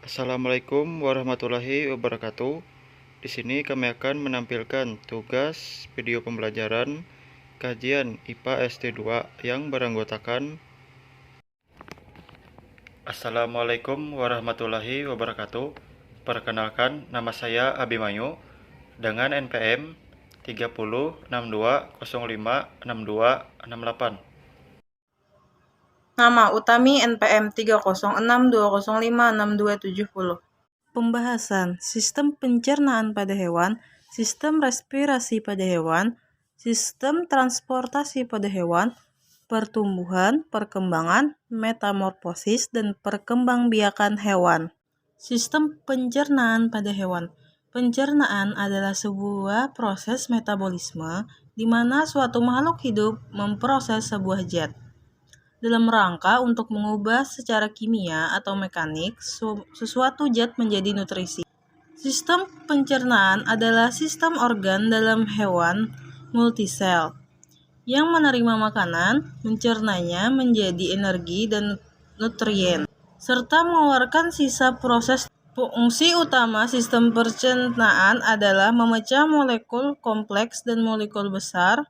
Assalamualaikum warahmatullahi wabarakatuh. Di sini kami akan menampilkan tugas video pembelajaran kajian IPA ST2 yang beranggotakan. Assalamualaikum warahmatullahi wabarakatuh. Perkenalkan, nama saya Abimanyu dengan NPM 3062056268. Nama Utami NPM 3062056270. Pembahasan sistem pencernaan pada hewan, sistem respirasi pada hewan, sistem transportasi pada hewan, pertumbuhan, perkembangan, metamorfosis, dan perkembangbiakan hewan. Sistem pencernaan pada hewan. Pencernaan adalah sebuah proses metabolisme di mana suatu makhluk hidup memproses sebuah zat dalam rangka untuk mengubah secara kimia atau mekanik sesuatu zat menjadi nutrisi. Sistem pencernaan adalah sistem organ dalam hewan multisel yang menerima makanan, mencernanya menjadi energi dan nutrien, serta mengeluarkan sisa proses. Fungsi utama sistem pencernaan adalah memecah molekul kompleks dan molekul besar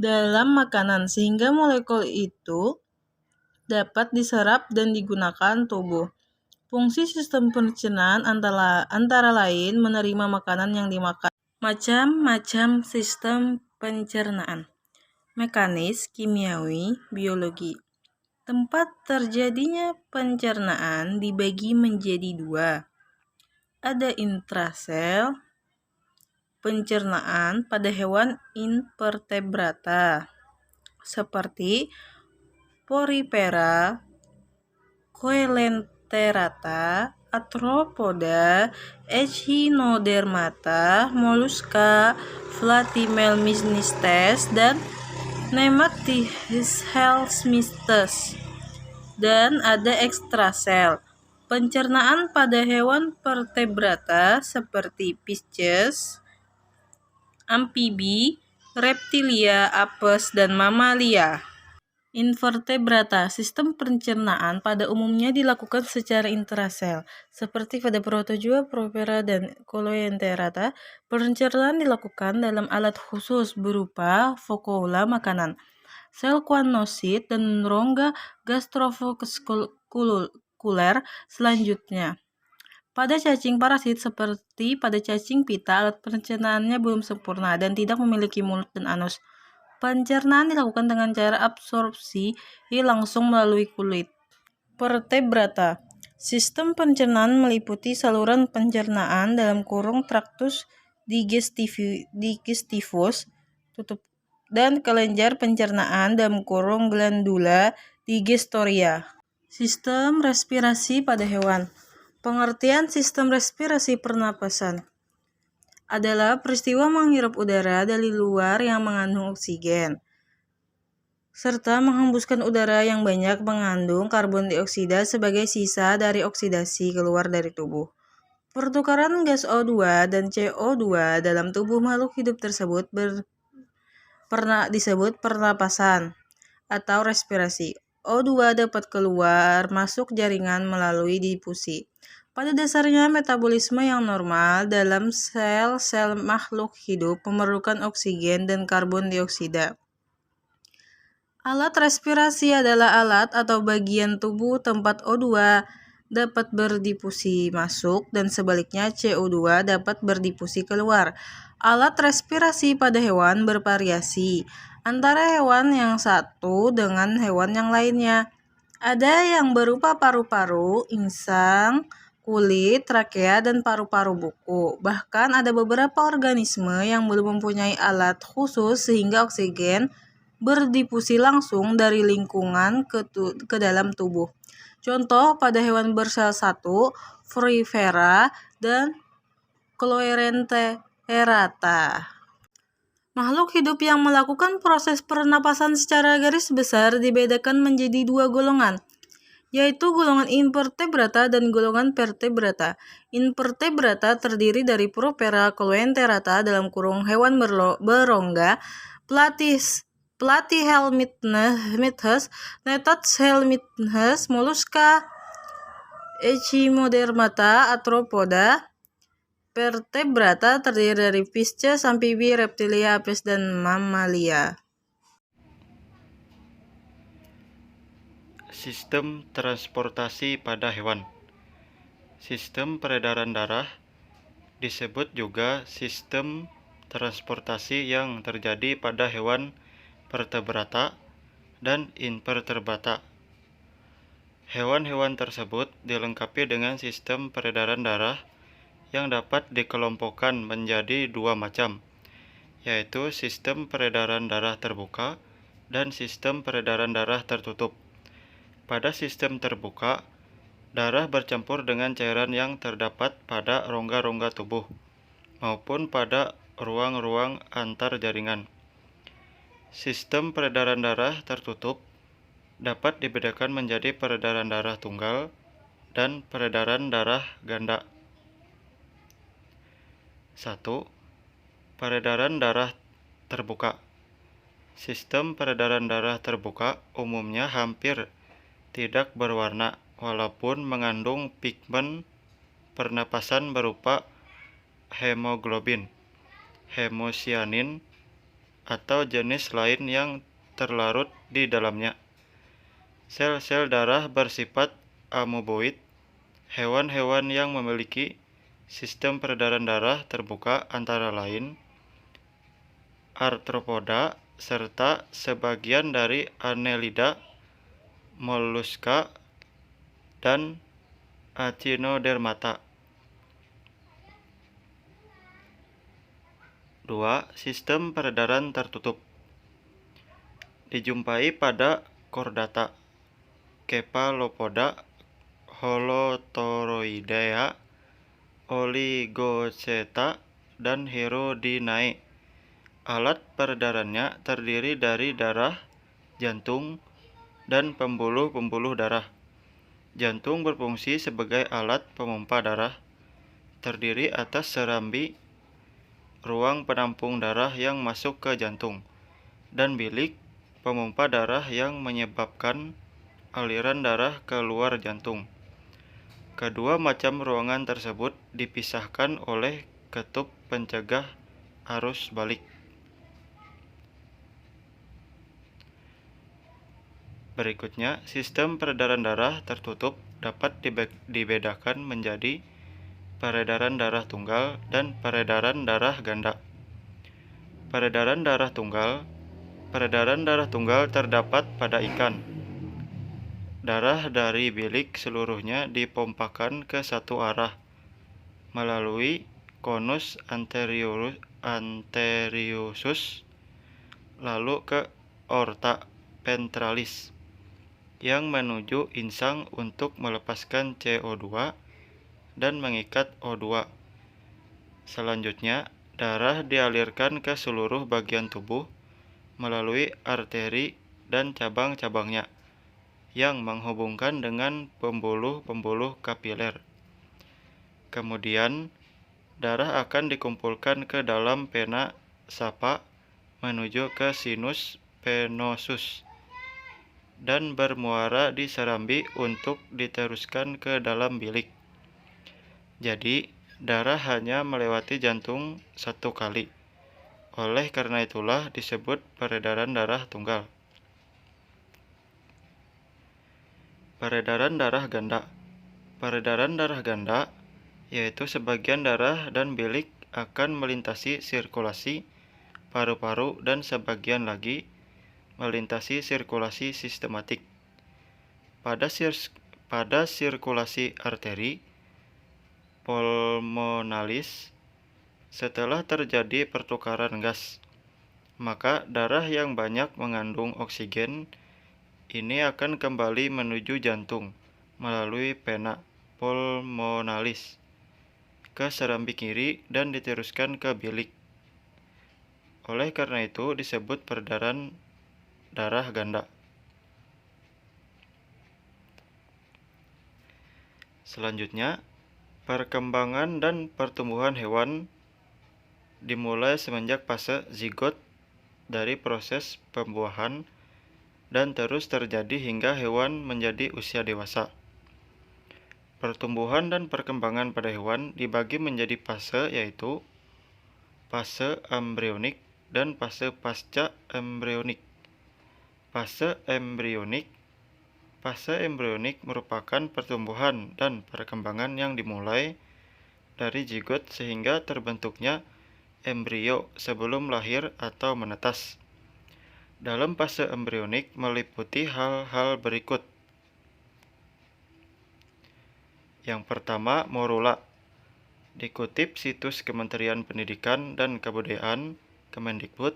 dalam makanan sehingga molekul itu dapat diserap dan digunakan tubuh. Fungsi sistem pencernaan antara lain menerima makanan yang dimakan. Macam-macam sistem pencernaan. Mekanis, kimiawi, biologi. Tempat terjadinya pencernaan dibagi menjadi dua. Ada intrasel, pencernaan pada hewan invertebrata seperti Porifera, Coelenterata, Arthropoda, Echinodermata, Mollusca, Platymelmistes, dan Nematschelmistes. Dan ada ekstrasel, pencernaan pada hewan vertebrata seperti Pisces, amfibi, reptilia, apes, dan mamalia. Invertebrata, sistem pencernaan pada umumnya dilakukan secara intrasel, seperti pada protozoa, Porifera, dan Coelenterata. Pencernaan dilakukan dalam alat khusus berupa vakuola makanan, sel kuanosit, dan rongga gastrovaskuler. Selanjutnya, pada cacing parasit seperti pada cacing pita, alat pencernaannya belum sempurna dan tidak memiliki mulut dan anus. Pencernaan dilakukan dengan cara absorpsi langsung melalui kulit. Vertebrata. Sistem pencernaan meliputi saluran pencernaan (traktus digestivus) dan kelenjar pencernaan (glandula digestoria). Sistem respirasi pada hewan. Pengertian sistem respirasi pernapasan adalah peristiwa menghirup udara dari luar yang mengandung oksigen, serta menghembuskan udara yang banyak mengandung karbon dioksida sebagai sisa dari oksidasi keluar dari tubuh. Pertukaran gas O2 dan CO2 dalam tubuh makhluk hidup tersebut disebut pernapasan atau respirasi. O2 dapat keluar masuk jaringan melalui difusi. Pada dasarnya, metabolisme yang normal dalam sel-sel makhluk hidup memerlukan oksigen dan karbon dioksida. Alat respirasi adalah alat atau bagian tubuh tempat O2 dapat berdifusi masuk dan sebaliknya CO2 dapat berdifusi keluar. Alat respirasi pada hewan bervariasi antara hewan yang satu dengan hewan yang lainnya. Ada yang berupa paru-paru, insang, kulit, trakea, dan paru-paru buku. Bahkan ada beberapa organisme yang belum mempunyai alat khusus sehingga oksigen berdifusi langsung dari lingkungan ke dalam tubuh. Contoh pada hewan bersel satu, Porifera dan Coelenterata. Makhluk hidup yang melakukan proses pernapasan secara garis besar dibedakan menjadi dua golongan, yaitu golongan invertebrata dan golongan vertebrata. Invertebrata terdiri dari Porifera, Coelenterata (hewan berongga), Platyhelminthes, Nematschelmistes, Mollusca, Echinodermata Arthropoda. Vertebrata terdiri dari Fishes, amfibi, reptilia, apes, dan mamalia. Sistem transportasi pada hewan. Sistem peredaran darah disebut juga sistem transportasi yang terjadi pada hewan vertebrata dan invertebrata. Hewan-hewan tersebut dilengkapi dengan sistem peredaran darah yang dapat dikelompokkan menjadi dua macam, yaitu sistem peredaran darah terbuka dan sistem peredaran darah tertutup. Pada sistem terbuka, darah bercampur dengan cairan yang terdapat pada rongga-rongga tubuh maupun pada ruang-ruang antar jaringan. Sistem peredaran darah tertutup dapat dibedakan menjadi peredaran darah tunggal dan peredaran darah ganda. 1. Peredaran darah terbuka. Sistem peredaran darah terbuka umumnya hampir tidak berwarna walaupun mengandung pigmen pernapasan berupa hemoglobin, hemosianin, atau jenis lain yang terlarut di dalamnya. Sel-sel darah bersifat amoeboid. Hewan-hewan yang memiliki sistem peredaran darah terbuka antara lain arthropoda serta sebagian dari annelida, molluska, dan echinodermata. 2. Sistem peredaran tertutup dijumpai pada chordata, cephalopoda, holothuroidea, oligoceta, dan Hirudinae. Alat peredarannya terdiri dari darah, jantung, dan pembuluh-pembuluh darah. Jantung berfungsi sebagai alat pemompa darah, terdiri atas serambi, ruang penampung darah yang masuk ke jantung, dan bilik, pemompa darah yang menyebabkan aliran darah ke luar jantung. Kedua macam ruangan tersebut dipisahkan oleh ketup pencegah arus balik. Berikutnya, sistem peredaran darah tertutup dapat dibedakan menjadi peredaran darah tunggal dan peredaran darah ganda. Peredaran darah tunggal terdapat pada ikan. Darah dari bilik seluruhnya dipompakan ke satu arah melalui conus anteriosus lalu ke aorta ventralis yang menuju insang untuk melepaskan CO2 dan mengikat O2. Selanjutnya, darah dialirkan ke seluruh bagian tubuh melalui arteri dan cabang-cabangnya yang menghubungkan dengan pembuluh-pembuluh kapiler. Kemudian, darah akan dikumpulkan ke dalam vena cava menuju ke sinus venosus dan bermuara di serambi untuk diteruskan ke dalam bilik. Jadi, darah hanya melewati jantung satu kali. Oleh karena itulah disebut peredaran darah tunggal. Peredaran darah ganda. Peredaran darah ganda yaitu sebagian darah dan bilik akan melintasi sirkulasi paru-paru dan sebagian lagi melintasi sirkulasi sistematik. Pada sirkulasi arteri pulmonalis, setelah terjadi pertukaran gas, maka darah yang banyak mengandung oksigen ini akan kembali menuju jantung melalui vena pulmonalis ke serambi kiri dan diteruskan ke bilik. Oleh karena itu disebut peredaran darah ganda. Selanjutnya, perkembangan dan pertumbuhan hewan dimulai semenjak fase zigot dari proses pembuahan dan terus terjadi hingga hewan menjadi usia dewasa. Pertumbuhan dan perkembangan pada hewan dibagi menjadi fase, yaitu fase embrionik dan fase pasca embrionik. Fase embrionik merupakan pertumbuhan dan perkembangan yang dimulai dari zigot sehingga terbentuknya embrio sebelum lahir atau menetas. Dalam fase embrionik meliputi hal-hal berikut. Yang pertama, morula. Dikutip situs Kementerian Pendidikan dan Kebudayaan Kemendikbud,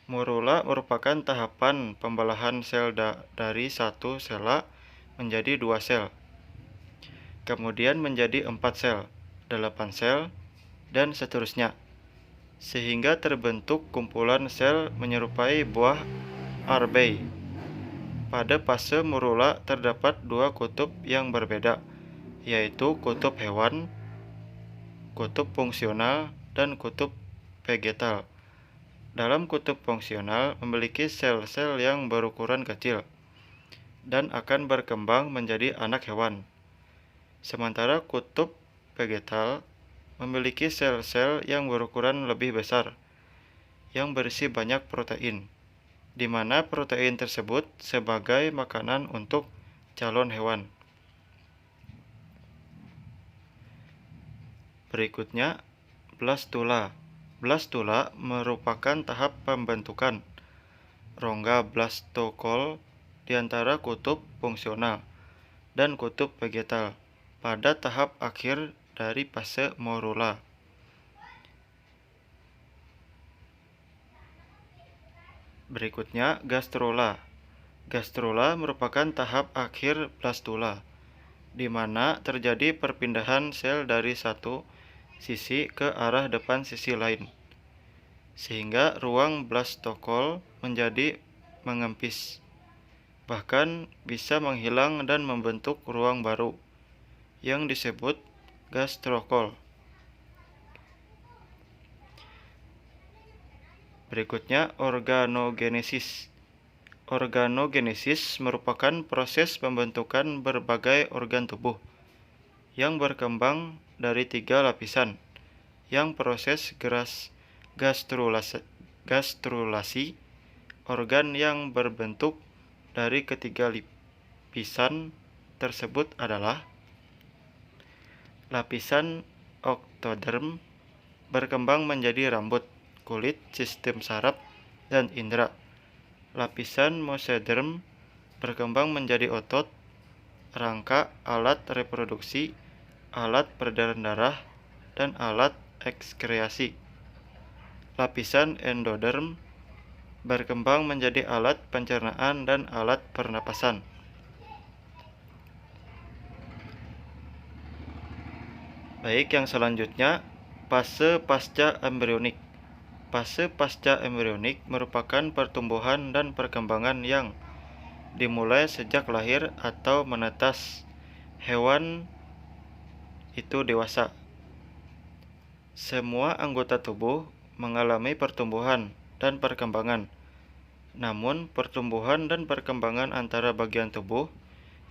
morula merupakan tahapan pembelahan sel dari satu sela menjadi 2 sel, kemudian menjadi 4 sel, 8 sel, dan seterusnya, sehingga terbentuk kumpulan sel menyerupai buah arbei. Pada fase morula terdapat 2 kutub yang berbeda, yaitu kutub hewan, kutub fungsional, dan kutub vegetal. Dalam kutub fungsional memiliki sel-sel yang berukuran kecil dan akan berkembang menjadi anak hewan. Sementara kutub vegetal memiliki sel-sel yang berukuran lebih besar, yang berisi banyak protein, di mana protein tersebut sebagai makanan untuk calon hewan. Berikutnya, blastula. Blastula merupakan tahap pembentukan rongga blastokol di antara kutub fungsional dan kutub vegetal pada tahap akhir dari fase morula. Berikutnya, gastrula. Gastrula merupakan tahap akhir blastula, di mana terjadi perpindahan sel dari satu sisi ke arah depan sisi lain, sehingga ruang blastokol menjadi mengempis, bahkan bisa menghilang dan membentuk ruang baru yang disebut gastrokol. Berikutnya, organogenesis. Organogenesis merupakan proses pembentukan berbagai organ tubuh yang berkembang dari 3 lapisan, yang proses gastrulasi organ yang berbentuk dari ketiga lapisan tersebut adalah lapisan oktoderm berkembang menjadi rambut, kulit, sistem saraf, dan indera. Lapisan mesoderm berkembang menjadi otot, rangka, alat reproduksi, alat peredaran darah, dan alat ekskreasi. Lapisan endoderm berkembang menjadi alat pencernaan dan alat pernapasan. Baik, yang selanjutnya, fase pasca embrionik. Fase pasca embrionik merupakan pertumbuhan dan perkembangan yang dimulai sejak lahir atau menetas hewan itu dewasa. Semua anggota tubuh mengalami pertumbuhan dan perkembangan, namun pertumbuhan dan perkembangan antara bagian tubuh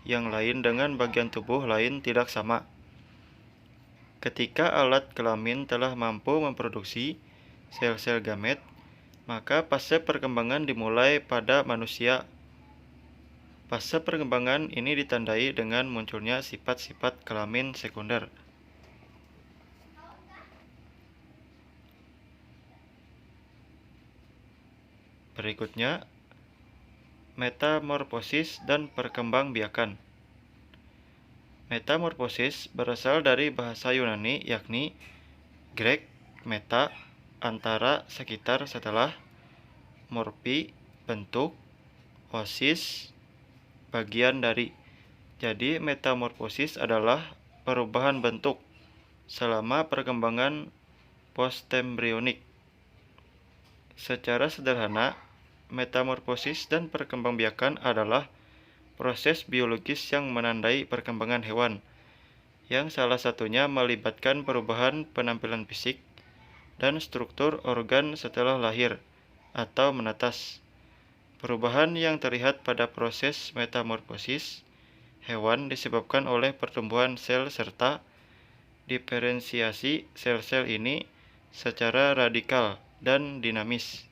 yang lain dengan bagian tubuh lain tidak sama. Ketika alat kelamin telah mampu memproduksi sel-sel gamet, maka fase perkembangan dimulai pada manusia. Fase perkembangan ini ditandai dengan munculnya sifat-sifat kelamin sekunder. Berikutnya, metamorfosis dan perkembangbiakan. Metamorfosis berasal dari bahasa Yunani, yakni Grek meta, antara, sekitar, setelah, morfi, bentuk, osis, bagian dari. Jadi metamorfosis adalah perubahan bentuk selama perkembangan postembrionik. Secara sederhana, metamorfosis dan perkembangbiakan adalah proses biologis yang menandai perkembangan hewan, yang salah satunya melibatkan perubahan penampilan fisik dan struktur organ setelah lahir atau menetas. Perubahan yang terlihat pada proses metamorfosis hewan disebabkan oleh pertumbuhan sel serta diferensiasi sel-sel ini secara radikal dan dinamis.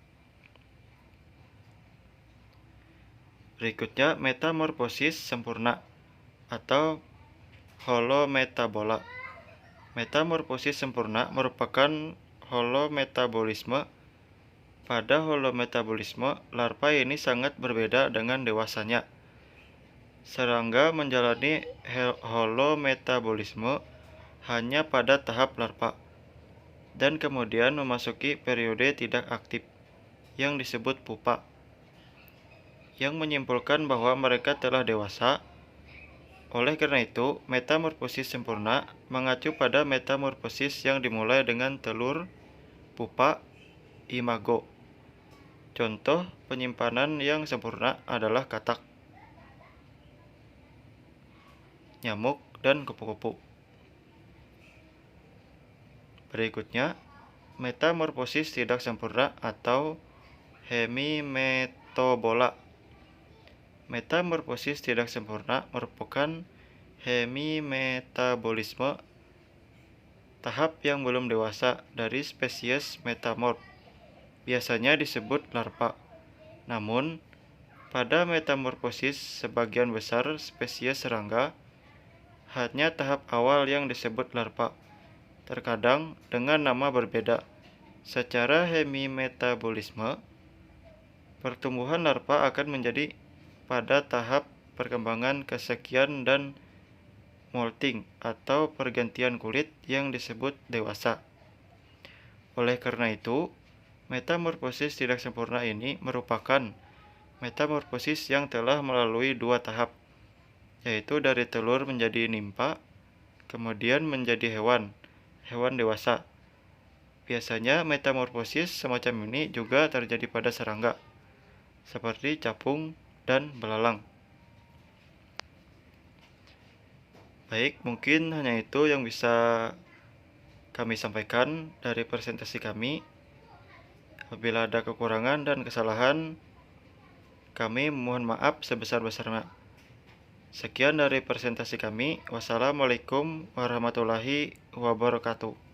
Berikutnya, metamorfosis sempurna atau holometabola. Metamorfosis sempurna merupakan holometabolisme. Pada holometabolisme, larva ini sangat berbeda dengan dewasanya. Serangga menjalani holometabolisme hanya pada tahap larva, dan kemudian memasuki periode tidak aktif, yang disebut pupa, yang menyimpulkan bahwa mereka telah dewasa. Oleh karena itu, metamorfosis sempurna mengacu pada metamorfosis yang dimulai dengan telur, pupa, imago. Contoh penyimpanan yang sempurna adalah katak, nyamuk, dan kupu-kupu. Berikutnya, metamorfosis tidak sempurna atau hemimetobola. Metamorfosis tidak sempurna merupakan hemimetabolisme tahap yang belum dewasa dari spesies metamorf, biasanya disebut larva. Namun, pada metamorfosis sebagian besar spesies serangga, hanya tahap awal yang disebut larva, terkadang dengan nama berbeda. Secara hemimetabolisme, pertumbuhan larva akan menjadi pada tahap perkembangan kesekian dan molting atau pergantian kulit yang disebut dewasa. Oleh karena itu, metamorfosis tidak sempurna ini merupakan metamorfosis yang telah melalui dua tahap, yaitu dari telur menjadi nimpa, kemudian menjadi hewan dewasa. Biasanya metamorfosis semacam ini juga terjadi pada serangga, seperti capung dan belalang. Baik, mungkin hanya itu yang bisa kami sampaikan dari presentasi kami. Apabila ada kekurangan dan kesalahan, kami mohon maaf sebesar-besarnya. Sekian dari presentasi kami. Wassalamualaikum warahmatullahi wabarakatuh.